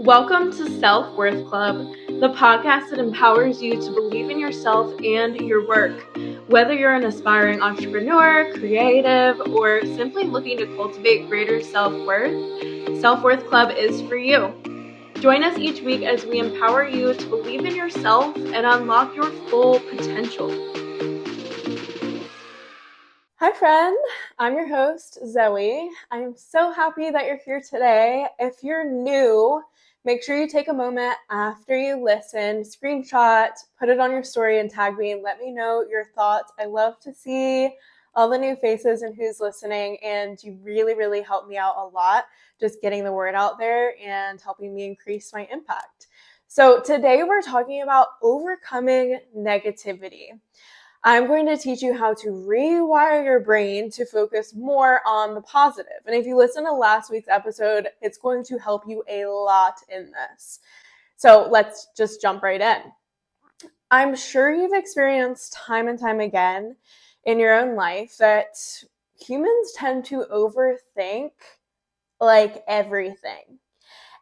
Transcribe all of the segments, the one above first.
Welcome to Self-Worth Club, the podcast that empowers you to believe in yourself and your work. Whether you're an aspiring entrepreneur, creative, or simply looking to cultivate greater self-worth, Self-Worth Club is for you. Join us each week as we empower you to believe in yourself and unlock your full potential. Hi friend, I'm your host, Zoe. I'm so happy that you're here today. If you're new, make sure you take a moment after you listen, screenshot, put it on your story and tag me and let me know your thoughts. I love to see all the new faces and who's listening, and you really help me out a lot just getting the word out there and helping me increase my impact. So today we're talking about overcoming negativity. I'm going to teach you how to rewire your brain to focus more on the positive. And if you listen to last week's episode, it's going to help you a lot in this. So let's just jump right in. I'm sure you've experienced time and time again in your own life that humans tend to overthink like everything.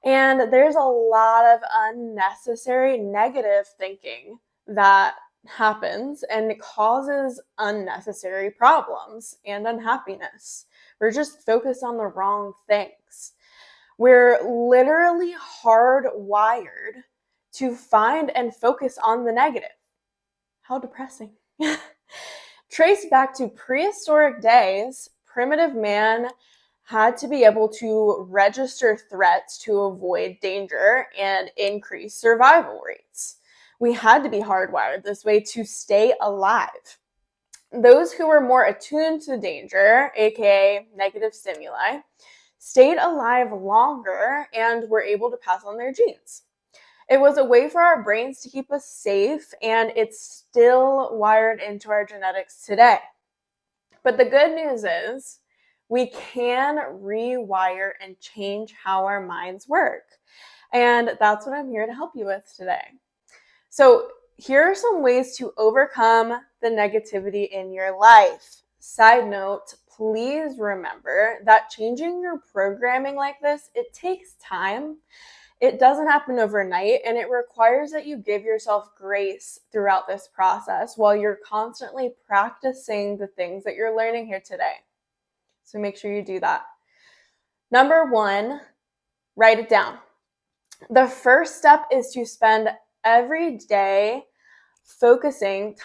And there's a lot of unnecessary negative thinking that happens, and it causes unnecessary problems and unhappiness. We're just focused on the wrong things. We're literally hardwired to find and focus on the negative. How depressing. Traced back to prehistoric days, primitive man had to be able to register threats to avoid danger and increase survival rates. We had to be hardwired this way to stay alive. Those who were more attuned to danger, aka negative stimuli, stayed alive longer and were able to pass on their genes. It was a way for our brains to keep us safe, and it's still wired into our genetics today. But the good news is we can rewire and change how our minds work. And that's what I'm here to help you with today. So here are some ways to overcome the negativity in your life. Side note, please remember that changing your programming like this, it takes time. It doesn't happen overnight, and it requires that you give yourself grace throughout this process while you're constantly practicing the things that you're learning here today. So make sure you do that. Number 1, write it down. The first step is to spend every day focusing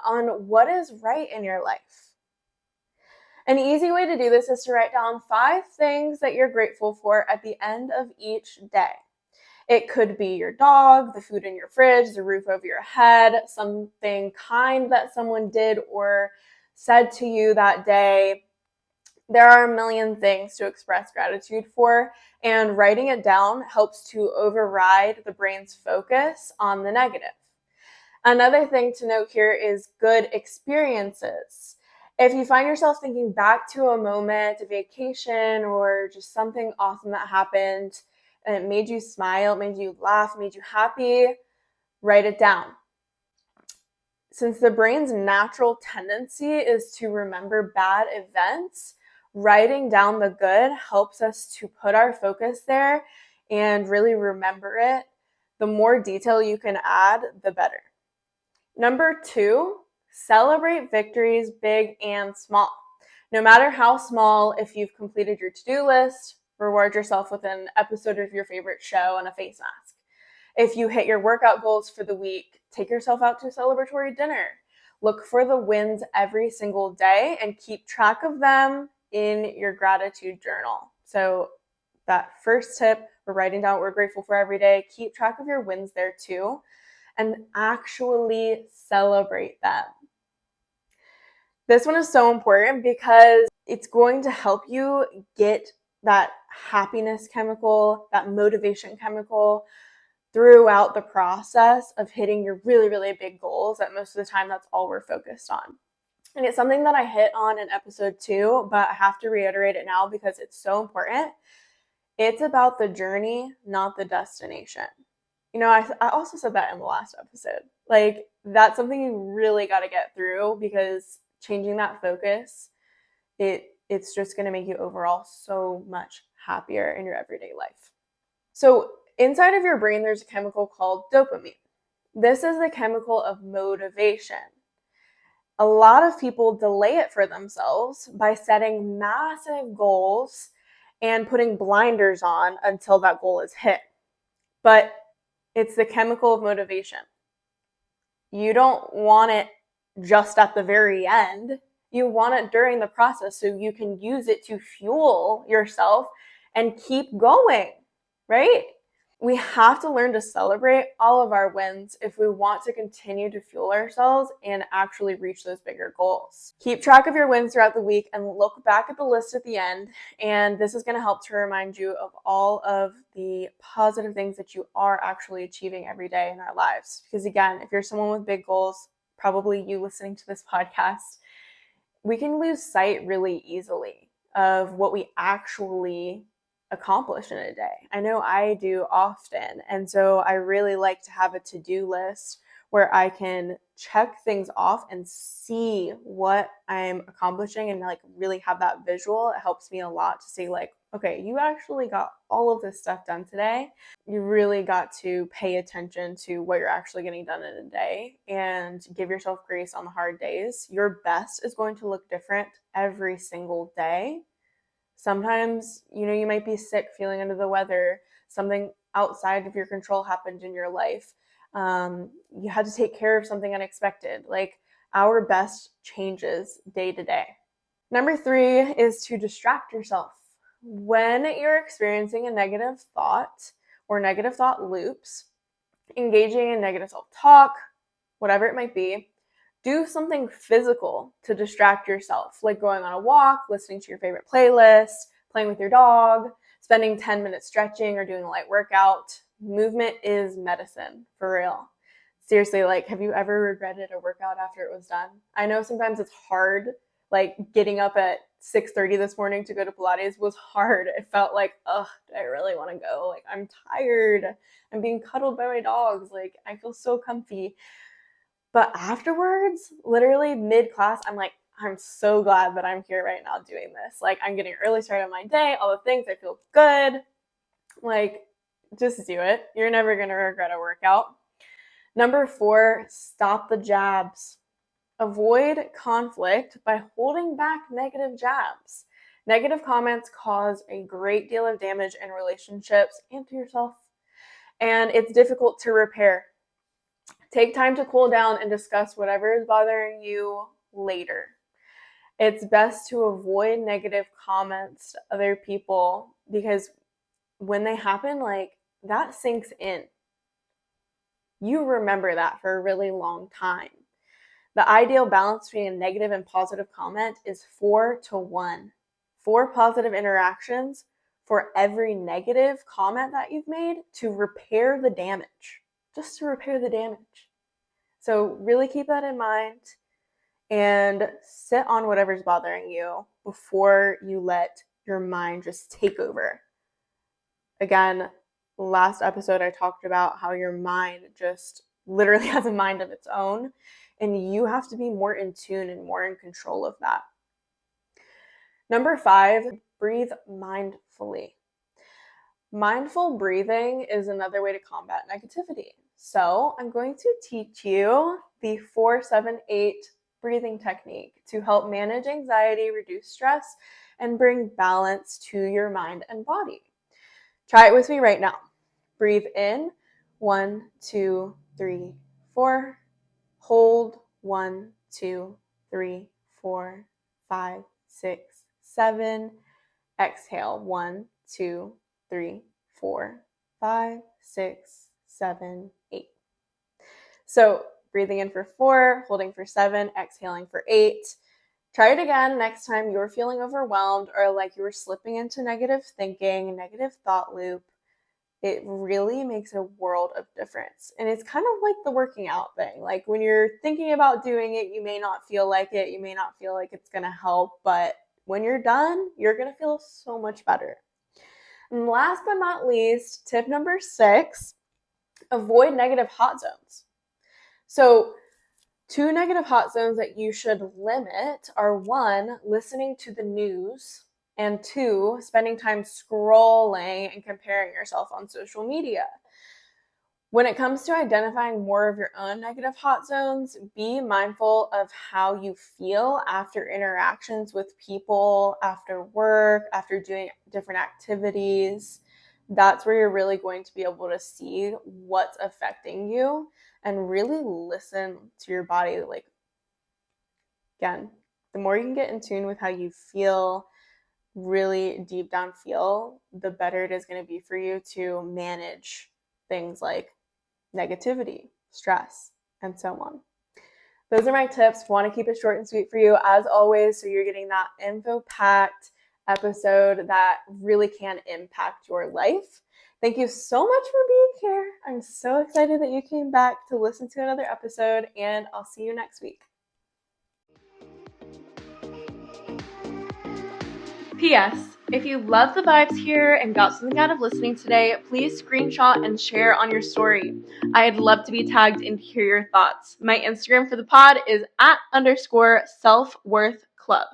on what is right in your life. An easy way to do this is to write down 5 things that you're grateful for at the end of each day. It could be your dog, the food in your fridge, the roof over your head, something kind that someone did or said to you that day. There are a million things to express gratitude for, and writing it down helps to override the brain's focus on the negative. Another thing to note here is good experiences. If you find yourself thinking back to a moment, a vacation, or just something awesome that happened, and it made you smile, made you laugh, made you happy, write it down. Since the brain's natural tendency is to remember bad events, writing down the good helps us to put our focus there and really remember it. The more detail you can add, the better. Number 2, celebrate victories, big and small. No matter how small, if you've completed your to-do list, reward yourself with an episode of your favorite show and a face mask. If you hit your workout goals for the week, take yourself out to a celebratory dinner. Look for the wins every single day and keep track of them in your gratitude journal. So that first tip, we're writing down what we're grateful for every day. Keep track of your wins there too, and actually celebrate them. This one is so important because it's going to help you get that happiness chemical, that motivation chemical throughout the process of hitting your really big goals that most of the time that's all we're focused on. And it's something that I hit on in episode 2, but I have to reiterate it now because it's so important. It's about the journey, not the destination. I also said that in the last episode. Like, that's something you really got to get through, because changing that focus, it's just going to make you overall so much happier in your everyday life. So inside of your brain, there's a chemical called dopamine. This is the chemical of motivation. A lot of people delay it for themselves by setting massive goals and putting blinders on until that goal is hit. But it's the chemical of motivation. You don't want it just at the very end. You want it during the process so you can use it to fuel yourself and keep going, right? We have to learn to celebrate all of our wins if we want to continue to fuel ourselves and actually reach those bigger goals. Keep track of your wins throughout the week and look back at the list at the end. And this is going to help to remind you of all of the positive things that you are actually achieving every day in our lives. Because again, if you're someone with big goals, probably you listening to this podcast, we can lose sight really easily of what we actually accomplish in a day. I know I do often. And so I really like to have a to-do list where I can check things off and see what I'm accomplishing and like really have that visual. It helps me a lot to see like, okay, you actually got all of this stuff done today. You really got to pay attention to what you're actually getting done in a day and give yourself grace on the hard days. Your best is going to look different every single day. Sometimes, you might be sick, feeling under the weather, something outside of your control happened in your life. You had to take care of something unexpected. Like our best changes day to day. Number 3 is to distract yourself. When you're experiencing a negative thought or negative thought loops, engaging in negative self-talk, whatever it might be, do something physical to distract yourself, like going on a walk, listening to your favorite playlist, playing with your dog, spending 10 minutes stretching or doing a light workout. Movement is medicine, for real. Seriously, like, have you ever regretted a workout after it was done? I know sometimes it's hard, like getting up at 6:30 this morning to go to Pilates was hard. It felt like, do I really want to go? Like, I'm tired. I'm being cuddled by my dogs. Like, I feel so comfy. But afterwards, literally mid-class, I'm like, I'm so glad that I'm here right now doing this. Like, I'm getting an early start on my day, all the things, I feel good. Like, just do it. You're never going to regret a workout. Number 4, stop the jabs. Avoid conflict by holding back negative jabs. Negative comments cause a great deal of damage in relationships and to yourself. And it's difficult to repair. Take time to cool down and discuss whatever is bothering you later. It's best to avoid negative comments to other people because when they happen, like that sinks in. You remember that for a really long time. The ideal balance between a negative and positive comment is 4-1. 4 positive interactions for every negative comment that you've made to repair the damage. Just to repair the damage. So really keep that in mind and sit on whatever's bothering you before you let your mind just take over. Again, last episode I talked about how your mind just literally has a mind of its own, and you have to be more in tune and more in control of that. Number 5, breathe mindfully. Mindful breathing is another way to combat negativity. So I'm going to teach you the 4-7-8 breathing technique to help manage anxiety, reduce stress, and bring balance to your mind and body. Try it with me right now. Breathe in, 1, 2, 3, 4. Hold, 1, 2, 3, 4, 5, 6, 7. Exhale, 1, 2, 3, 4, 5, 6, 7, 8. So breathing in for 4, holding for 7, exhaling for 8. Try it again next time you're feeling overwhelmed or like you were slipping into negative thinking, negative thought loop. It really makes a world of difference. And it's kind of like the working out thing. Like when you're thinking about doing it, you may not feel like it. You may not feel like it's going to help. But when you're done, you're going to feel so much better. And last but not least, tip number 6, avoid negative hot zones. So 2 negative hot zones that you should limit are 1, listening to the news And 2, spending time scrolling and comparing yourself on social media. When it comes to identifying more of your own negative hot zones, be mindful of how you feel after interactions with people, after work, after doing different activities. That's where you're really going to be able to see what's affecting you and really listen to your body. Like, again, the more you can get in tune with how you feel, really deep down feel, the better it is going to be for you to manage things like negativity, stress, and so on. Those are my tips. Want to keep it short and sweet for you as always, so you're getting that info-packed episode that really can impact your life. Thank you so much for being here. I'm so excited that you came back to listen to another episode, and I'll see you next week. P.S. If you love the vibes here and got something out of listening today, please screenshot and share on your story. I'd love to be tagged and hear your thoughts. My Instagram for the pod is @_selfworthclub.